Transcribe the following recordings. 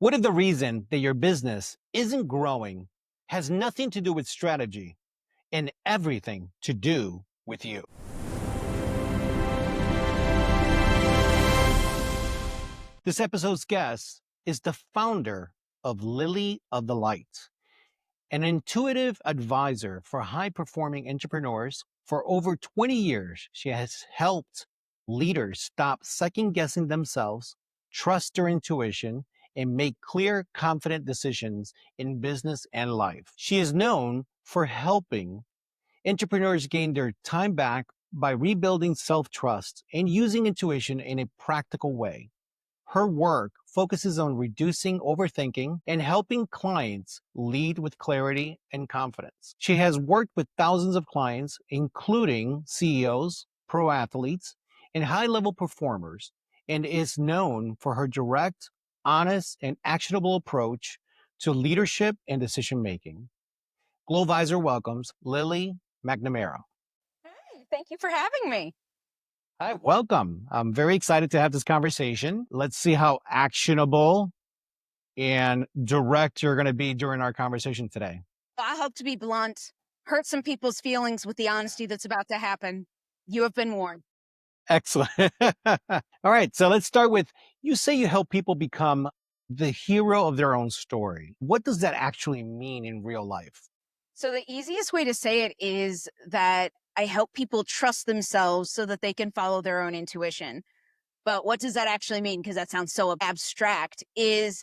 What if the reason that your business isn't growing has nothing to do with strategy and everything to do with you? This episode's guest is the founder of Lily of the Light, an intuitive advisor for high-performing entrepreneurs. For over 20 years, she has helped leaders stop second-guessing themselves, trust their intuition, and make clear, confident decisions in business and life. She is known for helping entrepreneurs gain their time back by rebuilding self-trust and using intuition in a practical way. Her work focuses on reducing overthinking and helping clients lead with clarity and confidence. She has worked with thousands of clients, including CEOs, pro athletes, and high-level performers, and is known for her direct, honest, and actionable approach to leadership and decision-making. Glovisor welcomes Lily McNamara. Hey, thank you for having me. Hi, welcome. I'm very excited to have this conversation. Let's see how actionable and direct you're going to be during our conversation today. I hope to be blunt, hurt some people's feelings with the honesty that's about to happen. You have been warned. Excellent. All right. So let's start with, you say you help people become the hero of their own story. What does that actually mean in real life? So the easiest way to say it is that I help people trust themselves so that they can follow their own intuition. But what does that actually mean? Because that sounds so abstract. Is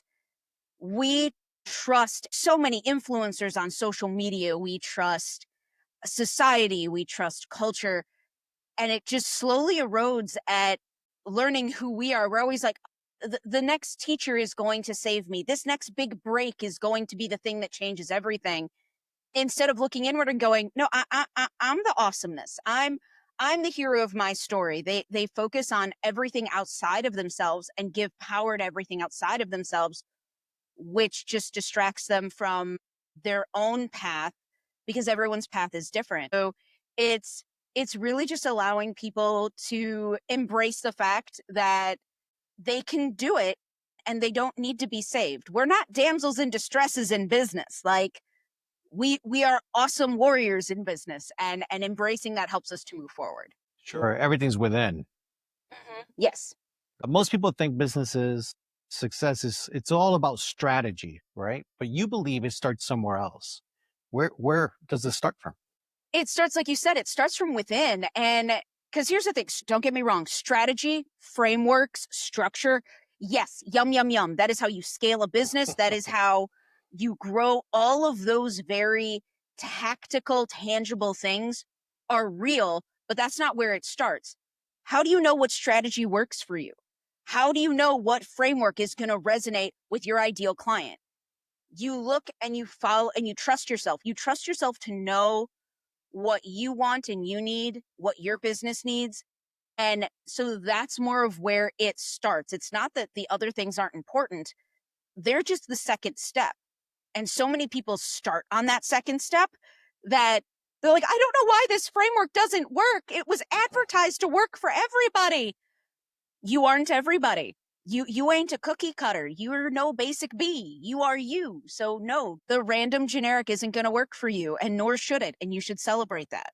we trust so many influencers on social media. We trust society. We trust culture. And it just slowly erodes at learning who we are. We're always like, the next teacher is going to save me. This next big break is going to be the thing that changes everything. Instead of looking inward and going, no, I'm the awesomeness. I'm the hero of my story. They focus on everything outside of themselves and give power to everything outside of themselves, which just distracts them from their own path because everyone's path is different. So it's really just allowing people to embrace the fact that they can do it and they don't need to be saved. We're not damsels in distresses in business. Like we are awesome warriors in business, and embracing that helps us to move forward. Sure. Everything's within. Yes. Most people think businesses success is, it's all about strategy, right? But you believe it starts somewhere else. Where does it start from? It starts, like you said, it starts from within. And because here's the thing, don't get me wrong, strategy, frameworks, structure. Yes. Yum, yum, yum. That is how you scale a business. That is how you grow. All of those very tactical, tangible things are real, but that's not where it starts. How do you know what strategy works for you? How do you know what framework is going to resonate with your ideal client? You look and you follow and you trust yourself. You trust yourself to know what you want and you need, what your business needs. And so that's more of where it starts. It's not that the other things aren't important. They're just the second step. And so many people start on that second step that they're like, I don't know why this framework doesn't work. It was advertised to work for everybody. You aren't everybody. You ain't a cookie cutter. You're no basic bee. You are you. So no, the random generic isn't going to work for you, and nor should it. And you should celebrate that.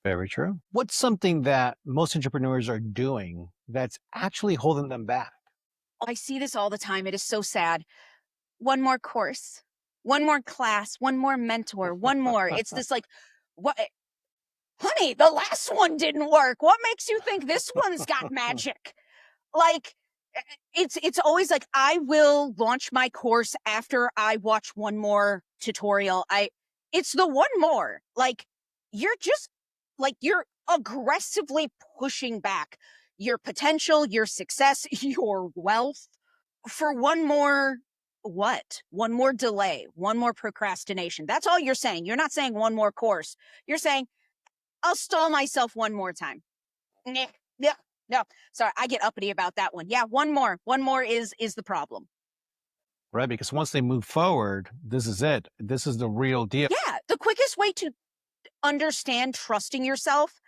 Very true. What's something that most entrepreneurs are doing that's actually holding them back? I see this all the time. It is so sad. One more course, one more class, one more mentor, one more. It's this like, what, honey, the last one didn't work. What makes you think this one's got magic? Like, it's always like, I will launch my course after I watch one more tutorial. It's the one more. Like, you're just like, you're aggressively pushing back your potential, your success, your wealth for one more what? One more delay, one more procrastination. That's all you're saying. You're not saying one more course. You're saying, I'll stall myself one more time. Nah, yeah, no, sorry, I get uppity about that one. Yeah, one more. One more is the problem. Right? Because once they move forward, this is it. This is the real deal. Yeah, the quickest way to understand trusting yourself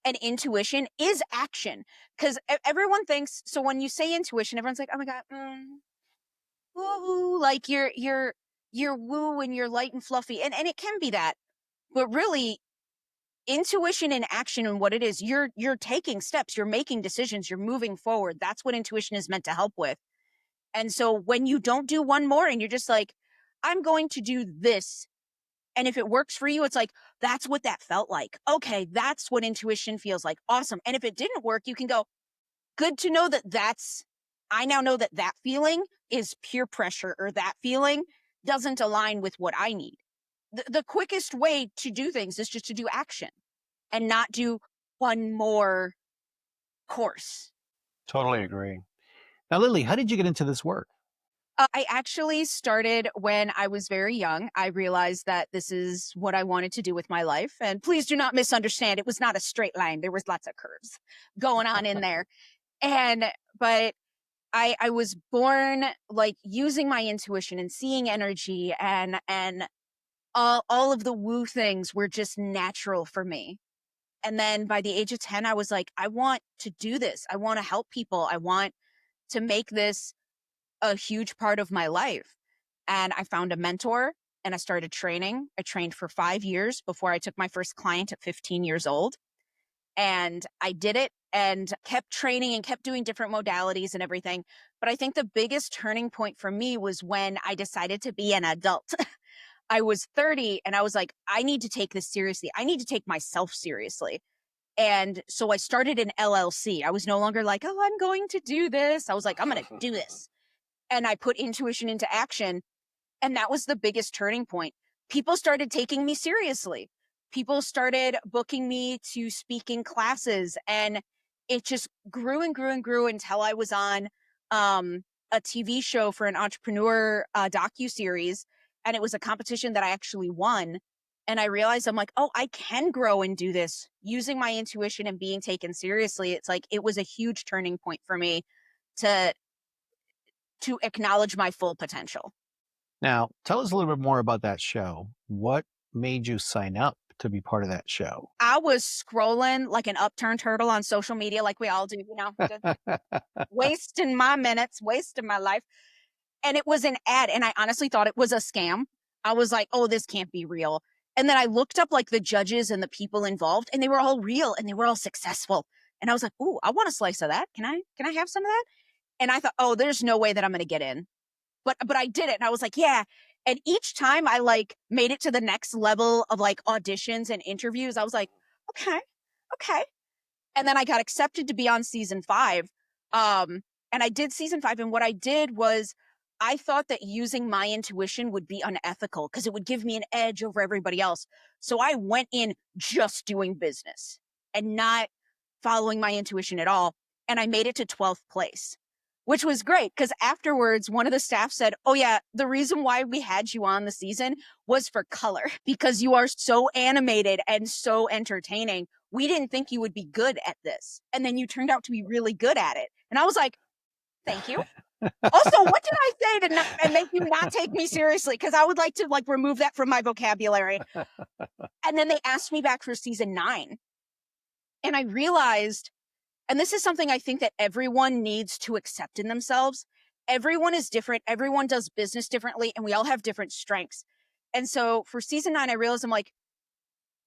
and intuition is action. Because everyone thinks, so when you say intuition, everyone's like, oh my God, like you're woo and you're light and fluffy. And it can be that. But really, intuition in action and what it is, you're taking steps, you're making decisions, you're moving forward. That's what intuition is meant to help with. And so when you don't do one more and you're just like, I'm going to do this. And if it works for you, it's like, that's what that felt like. Okay, that's what intuition feels like. Awesome. And if it didn't work, you can go, good to know that I now know that that feeling is peer pressure, or that feeling doesn't align with what I need. The quickest way to do things is just to do action and not do one more course. Totally agree. Now, Lily, how did you get into this work? I actually started when I was very young. I realized that this is what I wanted to do with my life. And please do not misunderstand. It was not a straight line. There was lots of curves going on in there. But I was born like using my intuition and seeing energy, and all of the woo things were just natural for me. And then by the age of 10, I was like, I want to do this. I want to help people. I want to make this a huge part of my life. And I found a mentor and I started training. I trained for 5 years before I took my first client at 15 years old. And I did it and kept training and kept doing different modalities and everything. But I think the biggest turning point for me was when I decided to be an adult. I was 30 and I was like, I need to take this seriously. I need to take myself seriously. And so I started an LLC. I was no longer like, oh, I'm going to do this. I was like, I'm going to do this. And I put intuition into action. And that was the biggest turning point. People started taking me seriously. People started booking me to speak in classes. And it just grew and grew and grew until I was on a TV show for an entrepreneur docuseries. And it was a competition that I actually won. And I realized I'm like, oh, I can grow and do this using my intuition and being taken seriously. It's like, it was a huge turning point for me to acknowledge my full potential. Now, tell us a little bit more about that show. What made you sign up to be part of that show? I was scrolling like an upturned turtle on social media, like we all do, just wasting my minutes, wasting my life. And it was an ad. And I honestly thought it was a scam. I was like, oh, this can't be real. And then I looked up like the judges and the people involved, and they were all real and they were all successful. And I was like, ooh, I want a slice of that. Can I have some of that? And I thought, oh, there's no way that I'm going to get in. But I did it. And I was like, yeah. And each time I like made it to the next level of like auditions and interviews, I was like, okay, okay. And then I got accepted to be on season 5. And I did season 5. And what I did was I thought that using my intuition would be unethical because it would give me an edge over everybody else. So I went in just doing business and not following my intuition at all. And I made it to 12th place, which was great because afterwards, one of the staff said, oh, yeah, the reason why we had you on the season was for color because you are so animated and so entertaining. We didn't think you would be good at this. And then you turned out to be really good at it. And I was like, thank you. Also, what did I say to and make you not take me seriously? Because I would like to like remove that from my vocabulary. And then they asked me back for season 9. And I realized, and this is something I think that everyone needs to accept in themselves. Everyone is different. Everyone does business differently, and we all have different strengths. And so for season 9, I realized I'm like,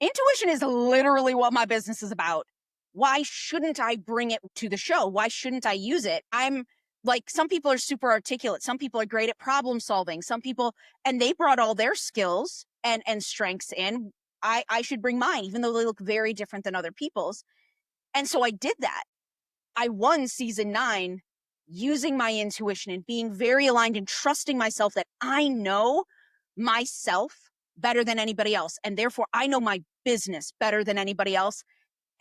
intuition is literally what my business is about. Why shouldn't I bring it to the show? Why shouldn't I use it? I'm like, some people are super articulate. Some people are great at problem solving. Some people, and they brought all their skills and strengths in. I should bring mine, even though they look very different than other people's. And so I did that. I won season 9 using my intuition and being very aligned and trusting myself that I know myself better than anybody else. And therefore, I know my business better than anybody else.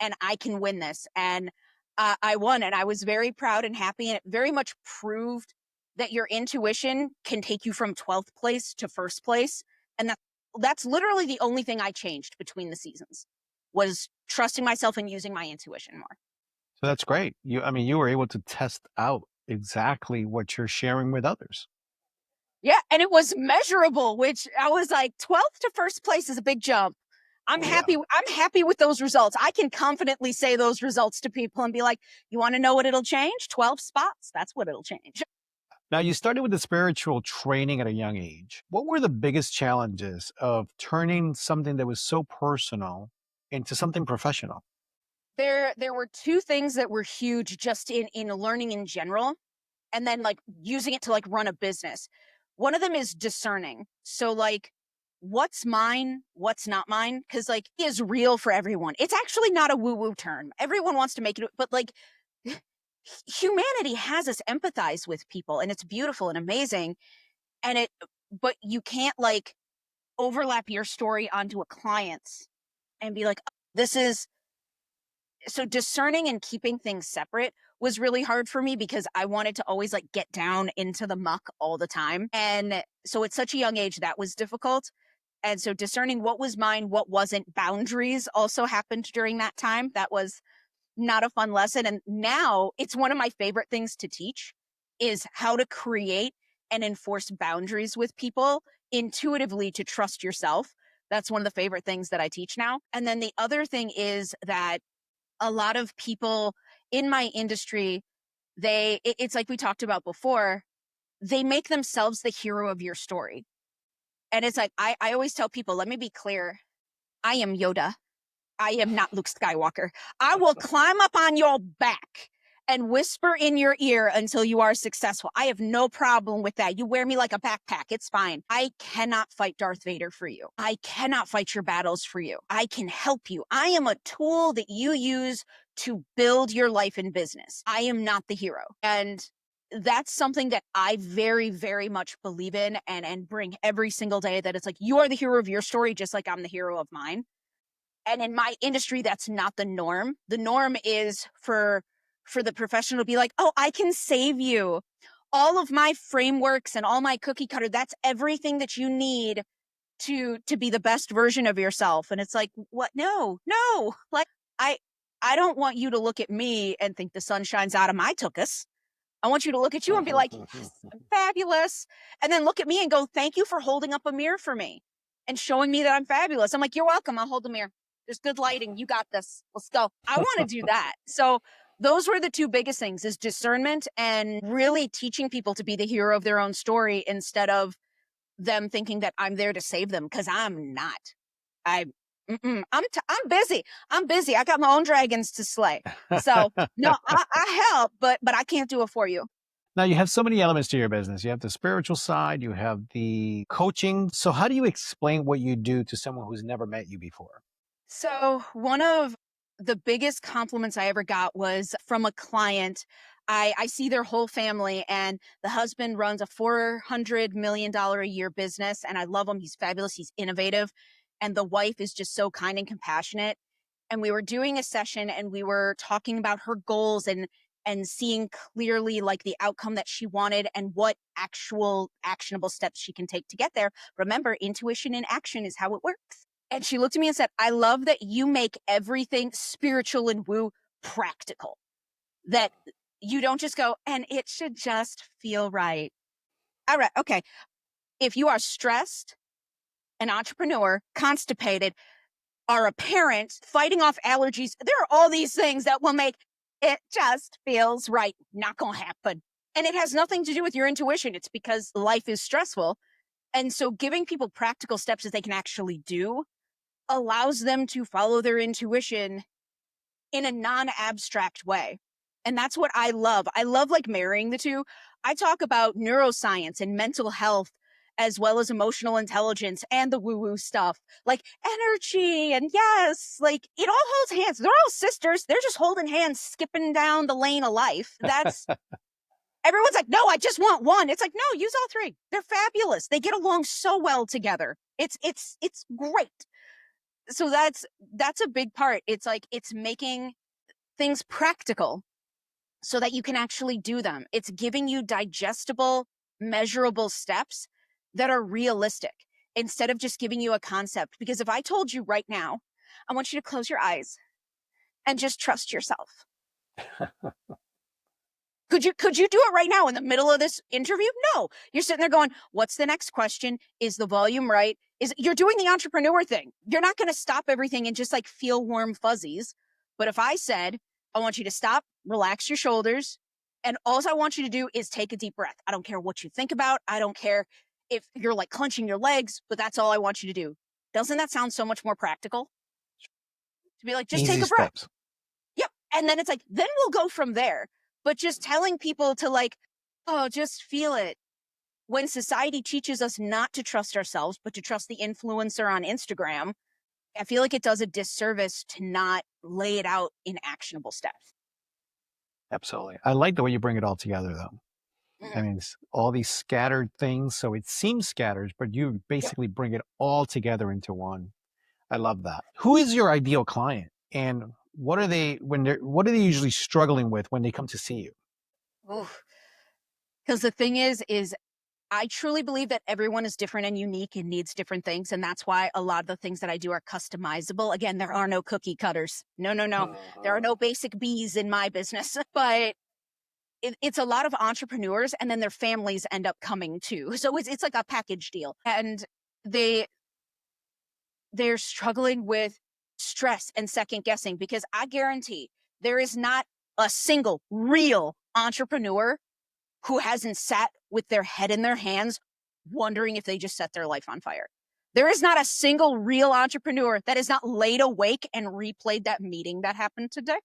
And I can win this. And I won. And I was very proud and happy. And it very much proved that your intuition can take you from 12th place to first place. And that's literally the only thing I changed between the seasons, was trusting myself and using my intuition more. So that's great. You were able to test out exactly what you're sharing with others. Yeah, and it was measurable, which I was like, 12th to first place is a big jump. I'm Oh, yeah. happy. I'm happy with those results. I can confidently say those results to people and be like, you want to know what it'll change? 12 spots. That's what it'll change. Now, you started with the spiritual training at a young age. What were the biggest challenges of turning something that was so personal into something professional? There were two things that were huge just in learning in general, and then like using it to like run a business. One of them is discerning. So like what's mine, what's not mine, cuz like is real for everyone. It's actually not a woo-woo term. Everyone wants to make it, but like humanity has us empathize with people, and it's beautiful and amazing, and it but you can't like overlap your story onto a client's and be like, "Oh, this is." So discerning and keeping things separate was really hard for me because I wanted to always like get down into the muck all the time. And so at such a young age, that was difficult. And so discerning what was mine, what wasn't, boundaries also happened during that time. That was not a fun lesson. And now it's one of my favorite things to teach is how to create and enforce boundaries with people intuitively to trust yourself. That's one of the favorite things that I teach now. And then the other thing is that a lot of people in my industry, it's like we talked about before, they make themselves the hero of your story. And it's like, I always tell people, let me be clear. I am Yoda. I am not Luke Skywalker. I will climb up on your back and whisper in your ear until you are successful. I have no problem with that. You wear me like a backpack. It's fine. I cannot fight Darth Vader for you. I cannot fight your battles for you. I can help you. I am a tool that you use to build your life and business. I am not the hero. And that's something that I very, very much believe in and bring every single day, that it's like, you are the hero of your story, just like I'm the hero of mine. And in my industry, that's not the norm. The norm is for the professional to be like, oh, I can save you. All of my frameworks and all my cookie cutter, that's everything that you need to be the best version of yourself. And it's like, what? No, no. Like I I don't want you to look at me and think the sun shines out of my tuchus. I want you to look at you and be like, yes, I'm fabulous. And then look at me and go, thank you for holding up a mirror for me and showing me that I'm fabulous. I'm like, you're welcome. I'll hold the mirror. There's good lighting. You got this. Let's go. I want to do that. So those were the two biggest things, is discernment and really teaching people to be the hero of their own story instead of them thinking that I'm there to save them, because I'm not. I I'm busy. I'm busy. I got my own dragons to slay. So no, I help, but I can't do it for you. Now, you have so many elements to your business. You have the spiritual side, you have the coaching. So, how do you explain what you do to someone who's never met you before? So one of the biggest compliments I ever got was from a client. I see their whole family, and the husband runs a $400 million a year business, and I love him. He's fabulous. He's innovative. And the wife is just so kind and compassionate. And we were doing a session and we were talking about her goals and seeing clearly like the outcome that she wanted and what actual actionable steps she can take to get there. Remember, intuition in action is how it works. And she looked at me and said, I love that you make everything spiritual and woo practical. That you don't just go, and it should just feel right. All right, okay. If you are stressed, an entrepreneur, constipated, are a parent, fighting off allergies, there are all these things that will make it just feels right. Not gonna happen. And it has nothing to do with your intuition. It's because life is stressful. And so giving people practical steps that they can actually do allows them to follow their intuition in a non-abstract way. And that's what I love. I love like marrying the two. I talk about neuroscience and mental health as well as emotional intelligence and the woo-woo stuff, like energy. And yes, like it all holds hands. They're all sisters. They're just holding hands, skipping down the lane of life. That's everyone's like, no, I just want one. It's like, no, use all three. They're fabulous. They get along so well together. It's great. So that's a big part. It's like it's making things practical so that you can actually do them. It's giving you digestible, measurable steps that are realistic instead of just giving you a concept. Because if I told you right now, I want you to close your eyes and just trust yourself. Could you do it right now in the middle of this interview? No. You're sitting there going, what's the next question? Is the volume right? You're doing the entrepreneur thing. You're not going to stop everything and just like feel warm fuzzies. But if I said, I want you to stop, relax your shoulders, And all I want you to do is take a deep breath. I don't care what you think about. I don't care if you're like clenching your legs, but that's all I want you to do. Doesn't that sound so much more practical? To be like, just take Easy a breath. steps. Yep. And then it's like, then we'll go from there. But just telling people to like, oh, just feel it. When society teaches us not to trust ourselves, but to trust the influencer on Instagram, I feel like it does a disservice to not lay it out in actionable steps. Absolutely. I like the way you bring it all together, though. I Mhm. mean, it's all these scattered things, so it seems scattered, but you Yep. basically bring it all together into one. I love that. Who is your ideal client, and what are they usually struggling with when they come to see you? Because the thing is I truly believe that everyone is different and unique and needs different things. And that's why a lot of the things that I do are customizable. Again, there are no cookie cutters. No, no, no. There are Uh-huh. no basic bees in my business, but it's a lot of entrepreneurs and then their families end up coming too. So it's like a package deal. And they they're struggling with stress and second guessing because I guarantee there is not a single real entrepreneur who hasn't sat with their head in their hands wondering if they just set their life on fire. There is not a single real entrepreneur that has not laid awake and replayed that meeting that happened today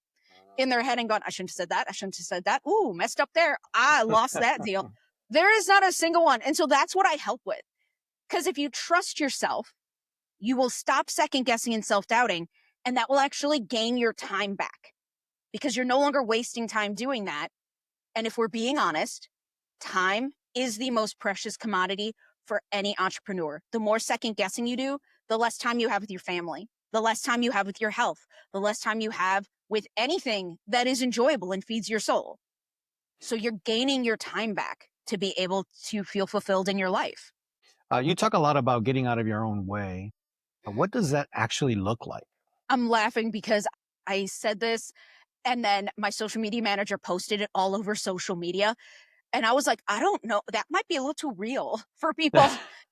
in their head and gone, I shouldn't have said that. I shouldn't have said that. Ooh, messed up there. I lost that deal. There is not a single one. And so that's what I help with. Because if you trust yourself, you will stop second guessing and self doubting, and that will actually gain your time back because you're no longer wasting time doing that. And if we're being honest, time is the most precious commodity for any entrepreneur. The more second guessing you do, the less time you have with your family, the less time you have with your health, the less time you have with anything that is enjoyable and feeds your soul. So you're gaining your time back to be able to feel fulfilled in your life. You talk a lot about getting out of your own way. Mhm. What does that actually look like? I'm laughing because I said this and then my social media manager posted it all over social media. And I was like, I don't know. That might be a little too real for people.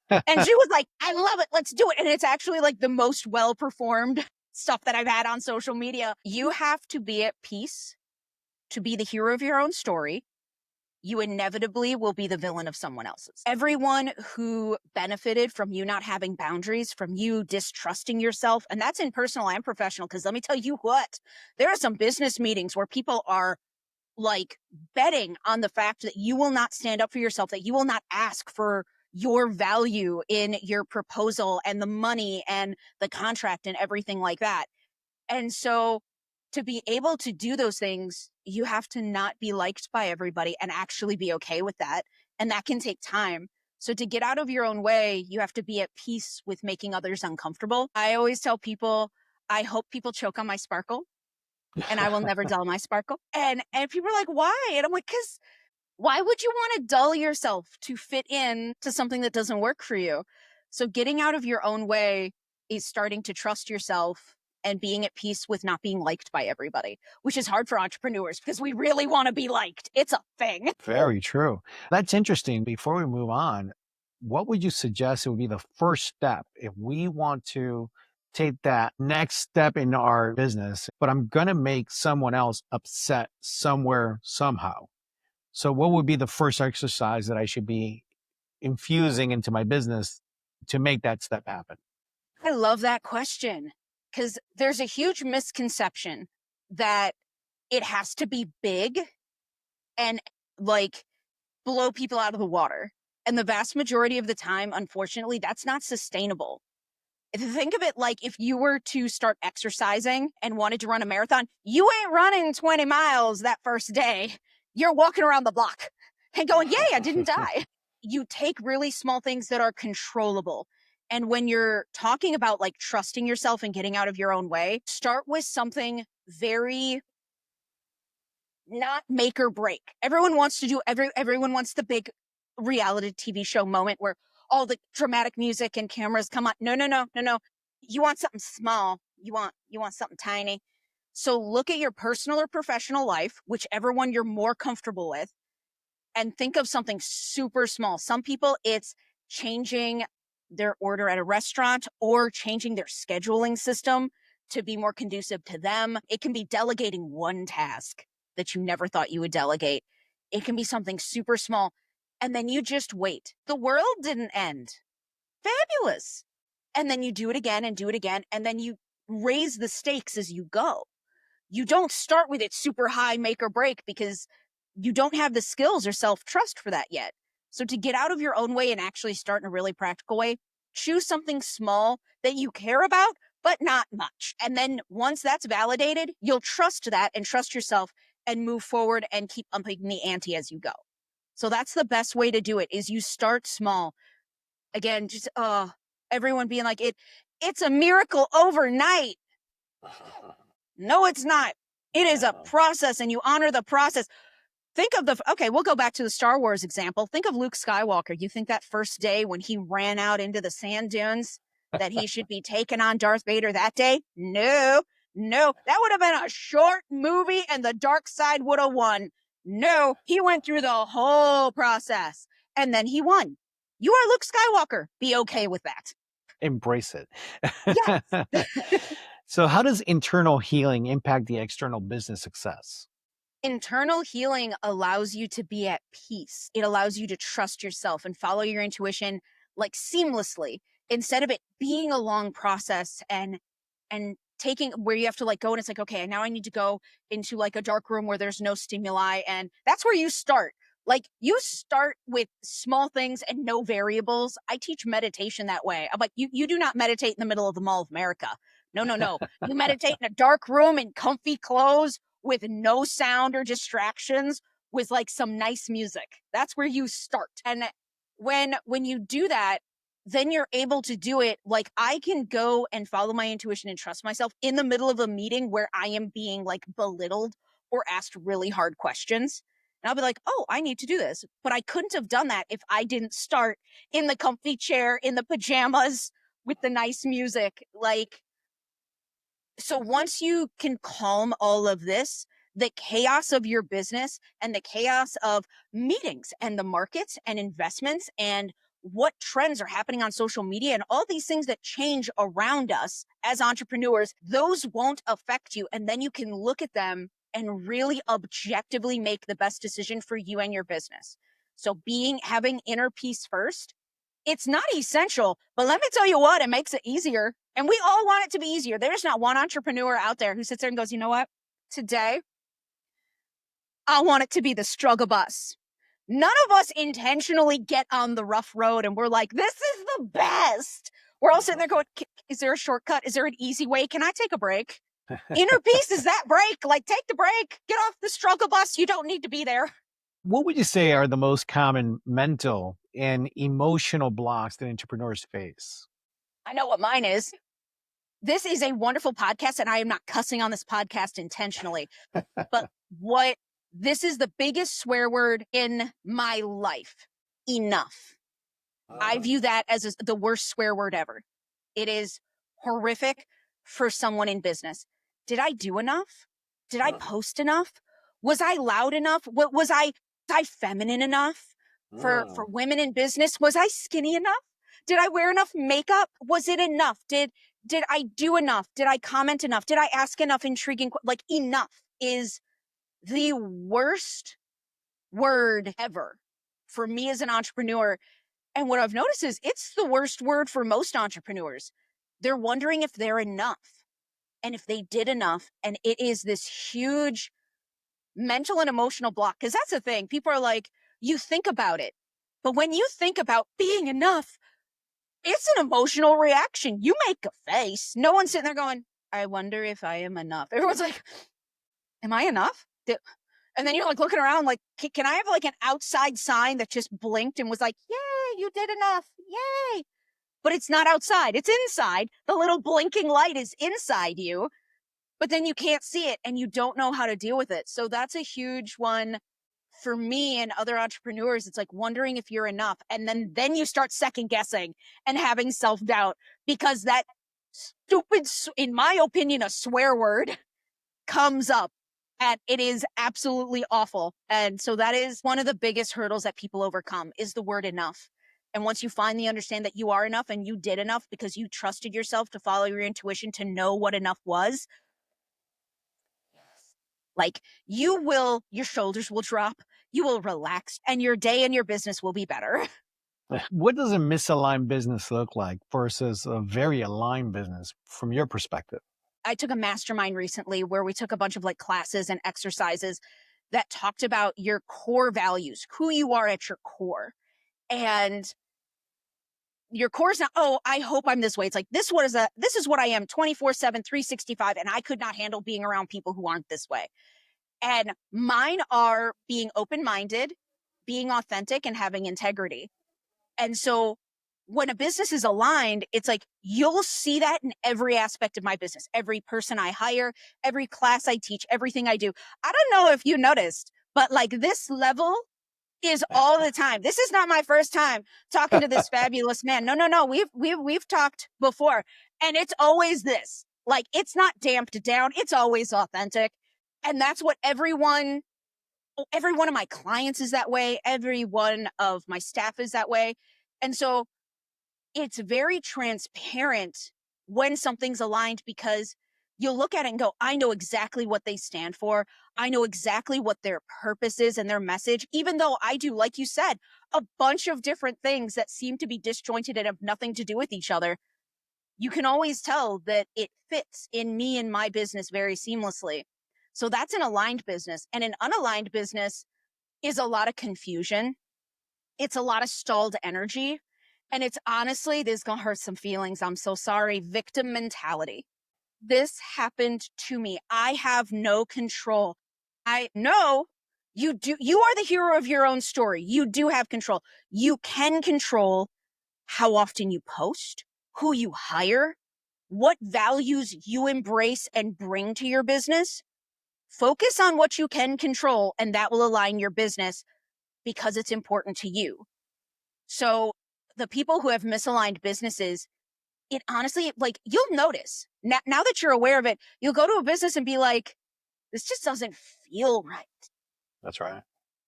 And she was like, I love it. Let's do it. And it's actually like the most well performed stuff that I've had on social media. You have to be at peace to be the hero of your own story. You inevitably will be the villain of someone else's. Everyone who benefited from you not having boundaries, from you distrusting yourself, and that's in personal and professional, because let me tell you what, there are some business meetings where people are like betting on the fact that you will not stand up for yourself, that you will not ask for your value in your proposal and the money and the contract and everything like that. And so to be able to do those things, you have to not be liked by everybody and actually be okay with that. And that can take time. So to get out of your own way, you have to be at peace with making others uncomfortable. I always tell people, I hope people choke on my sparkle and I will never dull my sparkle. And people are like, why? And I'm like, because why would you want to dull yourself to fit in to something that doesn't work for you? So getting out of your own way is starting to trust yourself and being at peace with not being liked by everybody, which is hard for entrepreneurs because we really want to be liked. It's a thing. Very true. That's interesting. Before we move on, what would you suggest would be the first step if we want to take that next step in our business, but I'm going to make someone else upset somewhere, somehow? So, what would be the first exercise that I should be infusing into my business to make that step happen? I love that question because there's a huge misconception that it has to be big and like blow people out of the water. And the vast majority of the time, unfortunately, that's not sustainable. If you think of it like if you were to start exercising and wanted to run a marathon, you ain't running 20 miles that first day. You're walking around the block and going, yay, I didn't die. You take really small things that are controllable. And when you're talking about like trusting yourself and getting out of your own way, start with something very not make or break. Everyone wants to do everyone wants the big reality TV show moment where all the dramatic music and cameras come on. No, no, no, no, no. You want something small. You want something tiny. So look at your personal or professional life, whichever one you're more comfortable with, and think of something super small. Some people it's changing their order at a restaurant or changing their scheduling system to be more conducive to them. It can be delegating one task that you never thought you would delegate. It can be something super small. And then you just wait. The world didn't end. Fabulous. And then you do it again and do it again. And then you raise the stakes as you go. You don't start with it super high, make or break, because you don't have the skills or self-trust for that yet. So to get out of your own way and actually start in a really practical way, choose something small that you care about, but not much. And then once that's validated, you'll trust that and trust yourself and move forward and keep upping the ante as you go. So that's the best way to do it, is you start small. Again, just everyone being like, it's a miracle overnight. No, it's not. It is a process, and you honor the process. Think of we'll go back to the Star Wars example. Think of Luke Skywalker. You think that first day when he ran out into the sand dunes that he should be taking on Darth Vader that day? No, that would have been a short movie and the dark side would have won. No, he went through the whole process and then he won. You are Luke Skywalker. Be okay with that. Embrace it. Yes. So how does internal healing impact the external business success? Internal healing allows you to be at peace. It allows you to trust yourself and follow your intuition like seamlessly, instead of it being a long process and taking where you have to like go and it's like, okay, now I need to go into like a dark room where there's no stimuli. And that's where you start. Like you start with small things and no variables. I teach meditation that way. I'm like, you do not meditate in the middle of the Mall of America. No. You meditate in a dark room in comfy clothes with no sound or distractions, with like some nice music. That's where you start. And when you do that, then you're able to do it. Like I can go and follow my intuition and trust myself in the middle of a meeting where I am being like belittled or asked really hard questions. And I'll be like, oh, I need to do this. But I couldn't have done that if I didn't start in the comfy chair, in the pajamas with the nice music. Like, so once you can calm all of this, the chaos of your business and the chaos of meetings and the markets and investments and what trends are happening on social media and all these things that change around us as entrepreneurs, those won't affect you. And then you can look at them and really objectively make the best decision for you and your business. So having inner peace first, it's not essential, but let me tell you what, it makes it easier. And we all want it to be easier. There's not one entrepreneur out there who sits there and goes, you know what? Today, I want it to be the struggle bus. None of us intentionally get on the rough road and we're like, this is the best. We're all sitting there going, is there a shortcut? Is there an easy way? Can I take a break? Inner peace is that break. Like, take the break. Get off the struggle bus. You don't need to be there. What would you say are the most common mental and emotional blocks that entrepreneurs face? I know what mine is. This is a wonderful podcast, and I am not cussing on this podcast intentionally. But this is the biggest swear word in my life. Enough. I view that as the worst swear word ever. It is horrific for someone in business. Did I do enough? Did I post enough? Was I loud enough? Was I feminine enough for women in business? Was I skinny enough? Did I wear enough makeup? Was it enough? Did I do enough? Did I comment enough? Did I ask enough intriguing? Like, enough is the worst word ever for me as an entrepreneur. And what I've noticed is it's the worst word for most entrepreneurs. They're wondering if they're enough and if they did enough. And it is this huge mental and emotional block. Because that's the thing. People are like, you think about it. But when you think about being enough, it's an emotional reaction. You make a face. No one's sitting there going, I wonder if I am enough. Everyone's like, am I enough? And then you're like looking around like, can I have like an outside sign that just blinked and was like, yay, you did enough. Yay. But it's not outside. It's inside. The little blinking light is inside you, but then you can't see it and you don't know how to deal with it. So that's a huge one for me and other entrepreneurs. It's like wondering if you're enough. And then you start second guessing and having self-doubt because that stupid, in my opinion, a swear word comes up. And it is absolutely awful. And so that is one of the biggest hurdles that people overcome is the word enough. And once you finally understand that you are enough and you did enough because you trusted yourself to follow your intuition to know what enough was, like your shoulders will drop, you will relax, and your day and your business will be better. What does a misaligned business look like versus a very aligned business from your perspective? I took a mastermind recently where we took a bunch of like classes and exercises that talked about your core values, who you are at your core. And your core is not, oh, I hope I'm this way. It's like this is what I am 24/7, 365, and I could not handle being around people who aren't this way. And mine are being open-minded, being authentic, and having integrity. And so when a business is aligned, it's like you'll see that in every aspect of my business, every person I hire, every class I teach, everything I do. I don't know if you noticed, but like this level is all the time. This is not my first time talking to this fabulous man. No, no, no. We've talked before, and it's always this. Like it's not damped down. It's always authentic. And that's what every one of my clients is that way. Every one of my staff is that way. And so it's very transparent when something's aligned because you'll look at it and go, I know exactly what they stand for. I know exactly what their purpose is and their message, even though I do, like you said, a bunch of different things that seem to be disjointed and have nothing to do with each other. You can always tell that it fits in me and my business very seamlessly. So that's an aligned business. And an unaligned business is a lot of confusion. It's a lot of stalled energy. And it's honestly, this is going to hurt some feelings. I'm so sorry. Victim mentality. This happened to me. I have no control. I know you do. You are the hero of your own story. You do have control. You can control how often you post, who you hire, what values you embrace and bring to your business. Focus on what you can control, and that will align your business because it's important to you. So the people who have misaligned businesses, it honestly, like you'll notice now that you're aware of it, you'll go to a business and be like, this just doesn't feel right. That's right.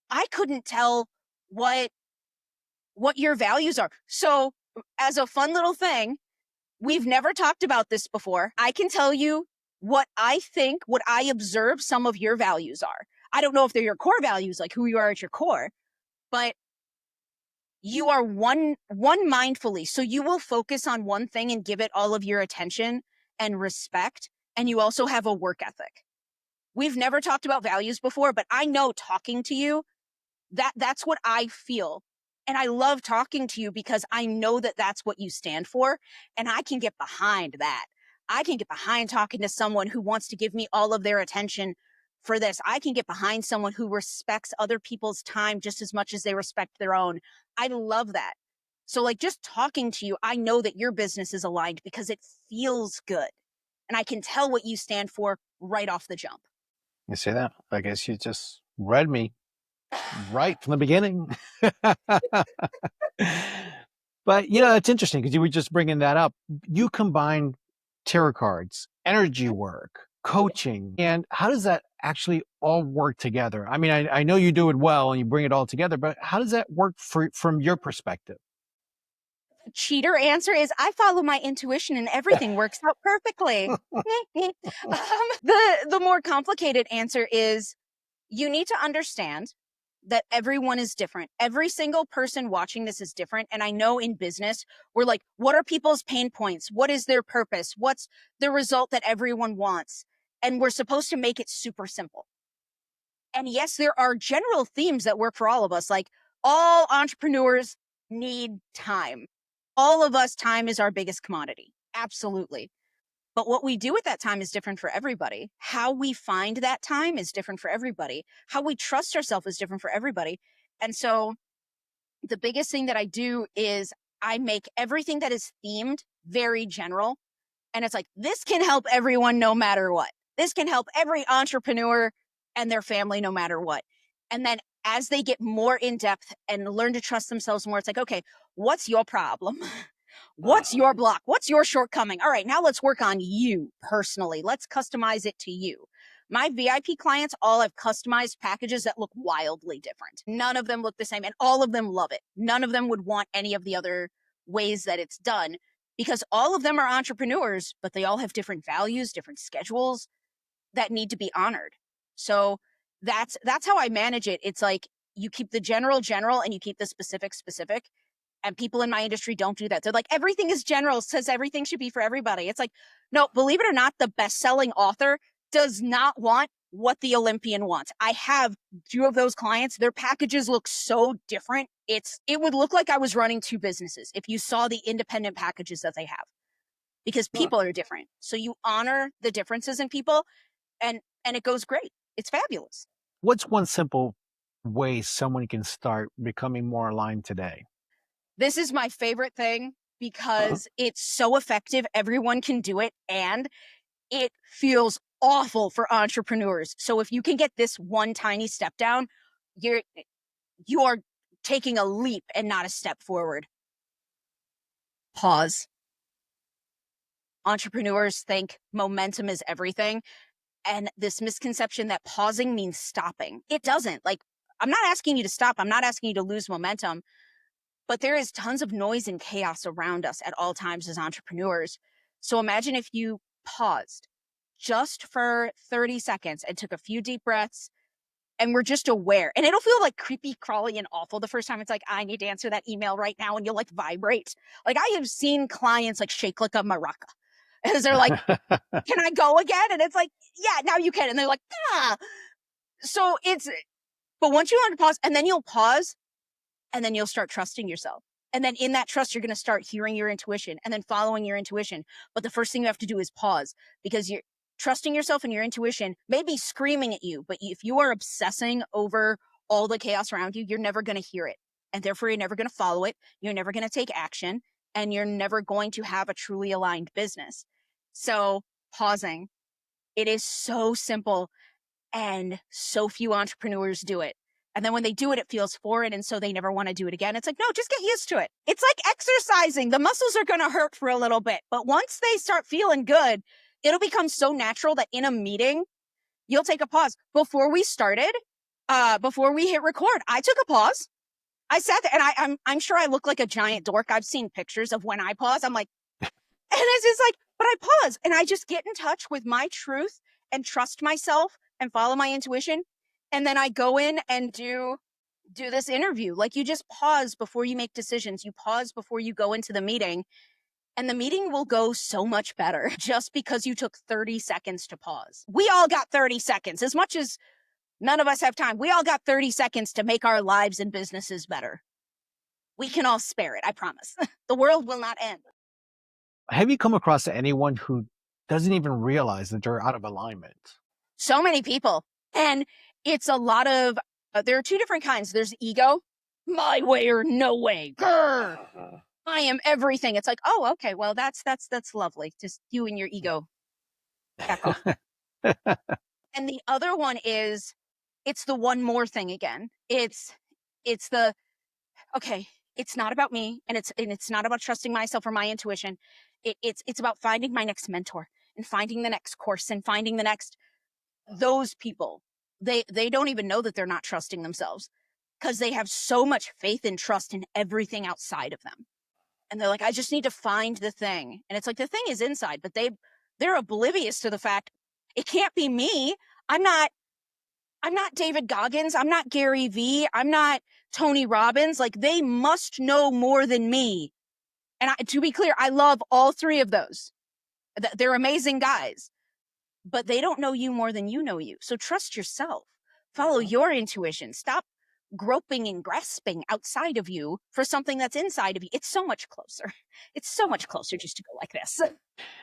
I couldn't tell what your values are. So as a fun little thing, we've never talked about this before. I can tell you what I think, what I observe some of your values are. I don't know if they're your core values, like who you are at your core, but you are one mindfully. So you will focus on one thing and give it all of your attention and respect. And you also have a work ethic. We've never talked about values before, but I know talking to you, that's what I feel. And I love talking to you because I know that that's what you stand for. And I can get behind that. I can get behind talking to someone who wants to give me all of their attention for this. I can get behind someone who respects other people's time just as much as they respect their own. I love that. So like just talking to you, I know that your business is aligned because it feels good. And I can tell what you stand for right off the jump. You see that? I guess you just read me right from the beginning. But it's interesting because you were just bringing that up. You combine tarot cards, energy work, coaching, and how does that actually all work together? I mean, I know you do it well and you bring it all together, but how does that work from your perspective? Cheater answer is I follow my intuition and everything works out perfectly. The more complicated answer is you need to understand that everyone is different. Every single person watching this is different. And I know in business, we're like, what are people's pain points? What is their purpose? What's the result that everyone wants? And we're supposed to make it super simple. And yes, there are general themes that work for all of us. Like all entrepreneurs need time. All of us, time is our biggest commodity. Absolutely. But what we do with that time is different for everybody. How we find that time is different for everybody. How we trust ourselves is different for everybody. And so the biggest thing that I do is I make everything that is themed very general. And it's like, this can help everyone no matter what. This can help every entrepreneur and their family no matter what. And then as they get more in depth and learn to trust themselves more, it's like, okay, what's your problem? What's your block? What's your shortcoming? All right, now let's work on you personally. Let's customize it to you. My VIP clients all have customized packages that look wildly different. None of them look the same, and all of them love it. None of them would want any of the other ways that it's done because all of them are entrepreneurs, but they all have different values, different schedules that need to be honored. So that's how I manage it. It's like you keep the general general and you keep the specific specific. And people in my industry don't do that. They're like, everything is general, says everything should be for everybody. It's like, no, believe it or not, the best-selling author does not want what the Olympian wants. I have 2 of those clients. Their packages look so different. It would look like I was running 2 businesses if you saw the independent packages that they have, because people are different. So you honor the differences in people, and it goes great. It's fabulous. What's one simple way someone can start becoming more aligned today? This is my favorite thing because it's so effective. Everyone can do it, and it feels awful for entrepreneurs. So if you can get this one tiny step down, you are taking a leap and not a step forward. Pause. Entrepreneurs think momentum is everything, and this misconception that pausing means stopping. It doesn't. Like, I'm not asking you to stop. I'm not asking you to lose momentum. But there is tons of noise and chaos around us at all times as entrepreneurs. So imagine if you paused just for 30 seconds and took a few deep breaths and we're just aware. And it'll feel like creepy, crawly, and awful the first time. It's like, I need to answer that email right now. And you'll like vibrate. Like, I have seen clients like shake like a maraca. As they're like, can I go again? And it's like, yeah, now you can. And they're like, ah. So but once you learn to pause, and then you'll pause, and then you'll start trusting yourself. And then in that trust, you're going to start hearing your intuition and then following your intuition. But the first thing you have to do is pause, because you're trusting yourself and your intuition may be screaming at you. But if you are obsessing over all the chaos around you, you're never going to hear it. And therefore, you're never going to follow it. You're never going to take action, and you're never going to have a truly aligned business. So pausing, it is so simple, and so few entrepreneurs do it. And then when they do it, it feels foreign, and so they never want to do it again. It's like, no, just get used to it. It's like exercising. The muscles are going to hurt for a little bit, but once they start feeling good, it'll become so natural that in a meeting, you'll take a pause. Before we started, before we hit record, I took a pause. I sat there, and I'm sure I look like a giant dork. I've seen pictures of when I pause. I'm like, and it's just like, but I pause and I just get in touch with my truth and trust myself and follow my intuition. And then I go in and do this interview. Like, you just pause before you make decisions. You pause before you go into the meeting, and the meeting will go so much better just because you took 30 seconds to pause. We all got 30 seconds. As much as none of us have time, we all got 30 seconds to make our lives and businesses better. We can all spare it, I promise. The world will not end. Have you come across anyone who doesn't even realize that they're out of alignment? So many people. And it's a lot of, there are 2 different kinds. There's ego, my way or no way. Grr, I am everything. It's like, oh, okay, well, that's lovely. Just you and your ego. Back off. And the other one is, it's the one more thing again. It's the, okay, it's not about me, and it's not about trusting myself or my intuition. It's about finding my next mentor and finding the next course and finding the next, those people. They don't even know that they're not trusting themselves, because they have so much faith and trust in everything outside of them. And they're like, I just need to find the thing. And it's like, the thing is inside, but they're oblivious to the fact it can't be me. I'm not David Goggins. I'm not Gary Vee. I'm not Tony Robbins. Like, they must know more than me. And to be clear, I love all 3 of those. They're amazing guys, but they don't know you more than you know you. So trust yourself. Follow your intuition. Stop groping and grasping outside of you for something that's inside of you. It's so much closer. It's so much closer just to go like this.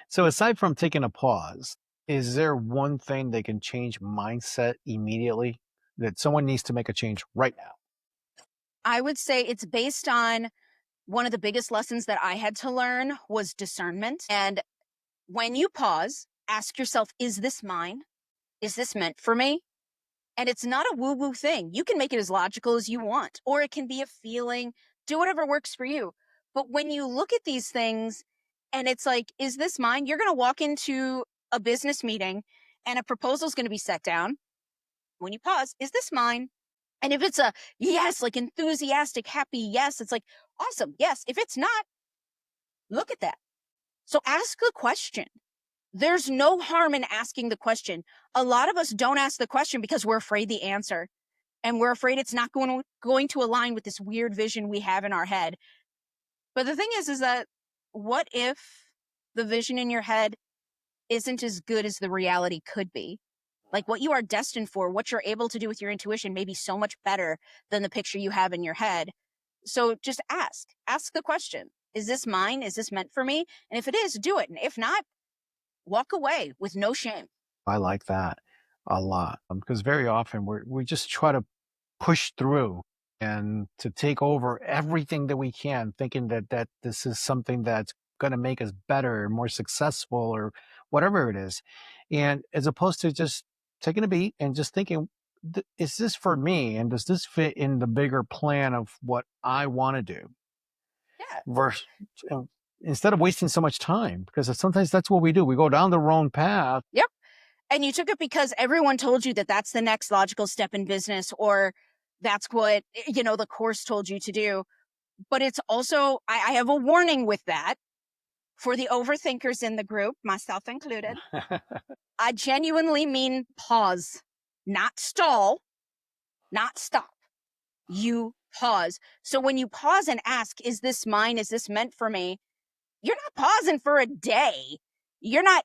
So aside from taking a pause, is there one thing they can change mindset immediately, that someone needs to make a change right now? I would say it's based on, one of the biggest lessons that I had to learn was discernment. And when you pause, ask yourself, is this mine? Is this meant for me? And it's not a woo-woo thing. You can make it as logical as you want, or it can be a feeling. Do whatever works for you. But when you look at these things and it's like, is this mine? You're going to walk into a business meeting and a proposal is going to be set down. When you pause, is this mine? And if it's a yes, like enthusiastic, happy yes, it's like, awesome, yes. If it's not, look at that. So ask the question. There's no harm in asking the question. A lot of us don't ask the question because we're afraid the answer. And we're afraid it's not going to align with this weird vision we have in our head. But the thing is that what if the vision in your head isn't as good as the reality could be? Like what you are destined for, what you're able to do with your intuition may be so much better than the picture you have in your head. So just ask the question. Is this mine? Is this meant for me? And if it is, do it. And if not, walk away with no shame. I like that a lot because very often we just try to push through and to take over everything that we can, thinking that this is something that's going to make us better, more successful, or whatever it is, and as opposed to just taking a beat and just thinking, is this for me, and does this fit in the bigger plan of what I want to do? Yeah. Versus instead of wasting so much time, because sometimes that's what we do. We go down the wrong path. Yep. And you took it because everyone told you that that's the next logical step in business, or that's what, the course told you to do. But it's also, I have a warning with that for the overthinkers in the group, myself included. I genuinely mean pause, not stall, not stop. You pause. So when you pause and ask, is this mine? Is this meant for me? You're not pausing for a day. You're not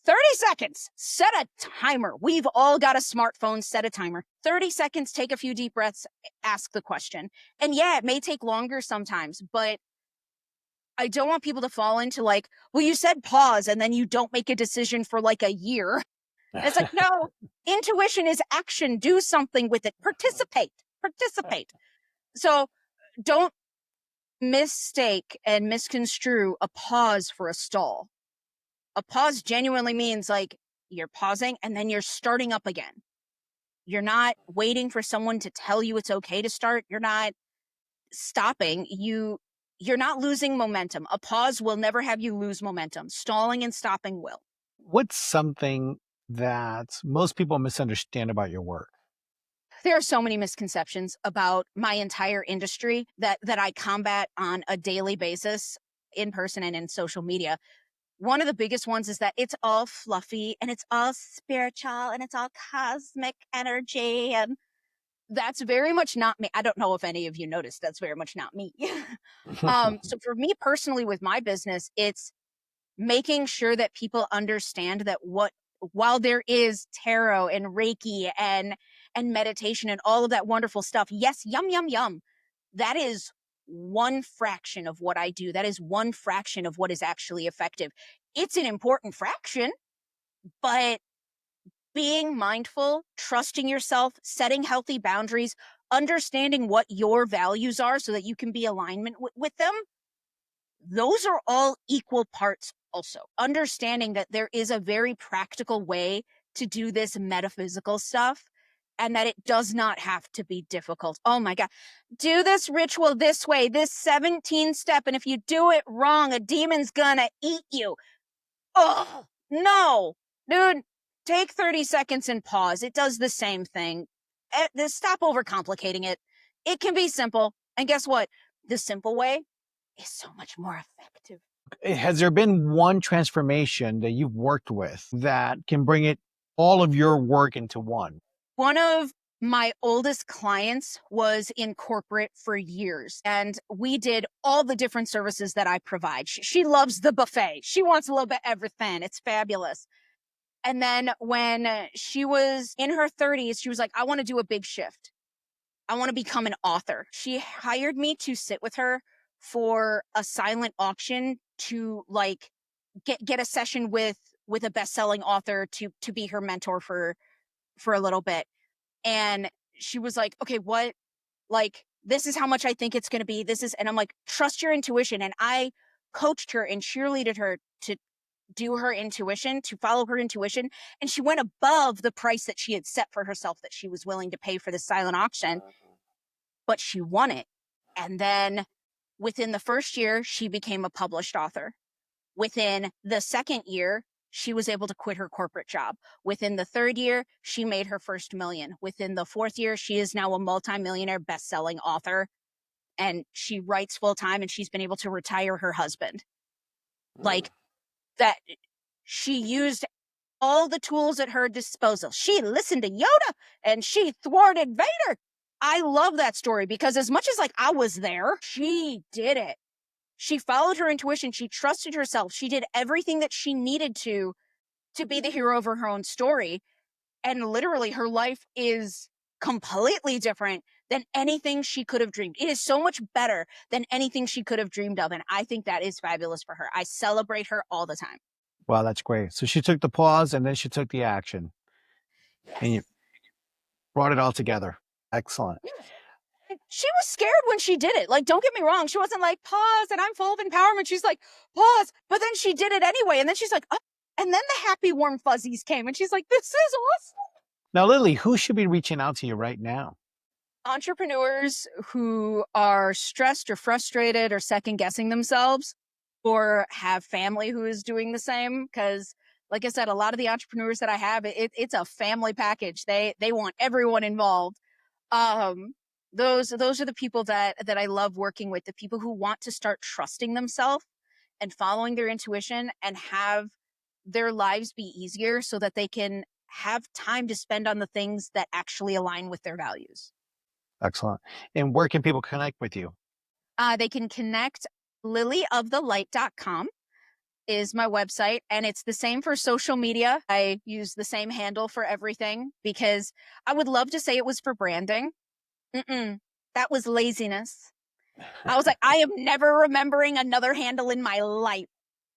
30 seconds. Set a timer. We've all got a smartphone. Set a timer. 30 seconds, take a few deep breaths, ask the question. And yeah, it may take longer sometimes, but I don't want people to fall into like, well, you said pause and then you don't make a decision for like a year. And it's like, no, intuition is action. Do something with it. Participate. So don't mistake and misconstrue a pause for a stall. A pause genuinely means like you're pausing and then you're starting up again. You're not waiting for someone to tell you it's okay to start. You're not stopping. You're not losing momentum. A pause will never have you lose momentum. Stalling and stopping will. What's something that most people misunderstand about your work? There are so many misconceptions about my entire industry that I combat on a daily basis in person and in social media. One of the biggest ones is that it's all fluffy and it's all spiritual and it's all cosmic energy. And that's very much not me. I don't know if any of you noticed, that's very much not me. So for me personally with my business, it's making sure that people understand that while there is tarot and Reiki and meditation and all of that wonderful stuff, yes, yum, yum, yum, that is one fraction of what I do. That is one fraction of what is actually effective. It's an important fraction, but being mindful, trusting yourself, setting healthy boundaries, understanding what your values are so that you can be alignment with them, those are all equal parts also. Understanding that there is a very practical way to do this metaphysical stuff and that it does not have to be difficult. Oh my God. Do this ritual this way, this 17 step, and if you do it wrong, a demon's gonna eat you. Oh, no. Dude, take 30 seconds and pause. It does the same thing. Stop overcomplicating it. It can be simple. And guess what? The simple way is so much more effective. Has there been one transformation that you've worked with that can bring it all of your work into one? One of my oldest clients was in corporate for years, and we did all the different services that I provide. She loves the buffet. She wants a little bit of everything. It's fabulous. And then when she was in her 30s, she was like, I want to do a big shift. I want to become an author. She hired me to sit with her for a silent auction to like get a session with a best-selling author to be her mentor for a little bit. And she was like, okay, what, like, this is how much I think it's going to be. And I'm like, trust your intuition. And I coached her and cheerleaded her to do her intuition, to follow her intuition. And she went above the price that she had set for herself that she was willing to pay for the silent auction, but she won it. And then within the first year, she became a published author. Within the second year, she was able to quit her corporate job. Within the third year, she made her first million. Within the fourth year, she is now a multimillionaire best-selling author, and she writes full-time, and she's been able to retire her husband. Like that, she used all the tools at her disposal. She listened to Yoda, and she thwarted Vader. I love that story because as much as like I was there, she did it. She followed her intuition. She trusted herself. She did everything that she needed to be the hero of her own story. And literally her life is completely different than anything she could have dreamed. It is so much better than anything she could have dreamed of. And I think that is fabulous for her. I celebrate her all the time. Wow, that's great. So she took the pause and then she took the action and you Yes. brought it all together. Excellent. Yes. She was scared when she did it. Like, don't get me wrong. She wasn't like, pause and I'm full of empowerment. She's like, pause. But then she did it anyway. And then she's like, oh. And then the happy, warm fuzzies came. And she's like, this is awesome. Now, Lily, who should be reaching out to you right now? Entrepreneurs who are stressed or frustrated or second guessing themselves, or have family who is doing the same. Because, like I said, a lot of the entrepreneurs that I have, it's a family package. They want everyone involved. Um, those are the people that I love working with. The people who want to start trusting themselves and following their intuition and have their lives be easier, so that they can have time to spend on the things that actually align with their values. Excellent. And where can people connect with you? They can connect. lilyofthelight.com is my website, and it's the same for social media. I use the same handle for everything because I would love to say it was for branding. Mm-mm, that was laziness. I was like, I am never remembering another handle in my life.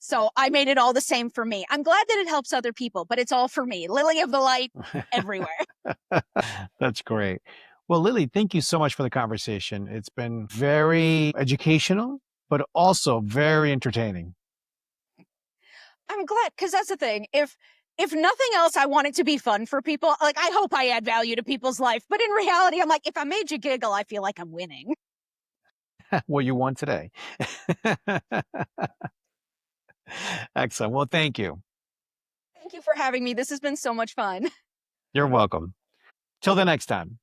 So I made it all the same for me. I'm glad that it helps other people, but it's all for me. Lily of the Light everywhere. That's great. Well, Lily, thank you so much for the conversation. It's been very educational, but also very entertaining. I'm glad, because that's the thing. If nothing else, I want it to be fun for people. Like, I hope I add value to people's life, but in reality, I'm like, if I made you giggle, I feel like I'm winning. What you won today. Excellent. Well, thank you. Thank you for having me. This has been so much fun. You're welcome. Till the next time.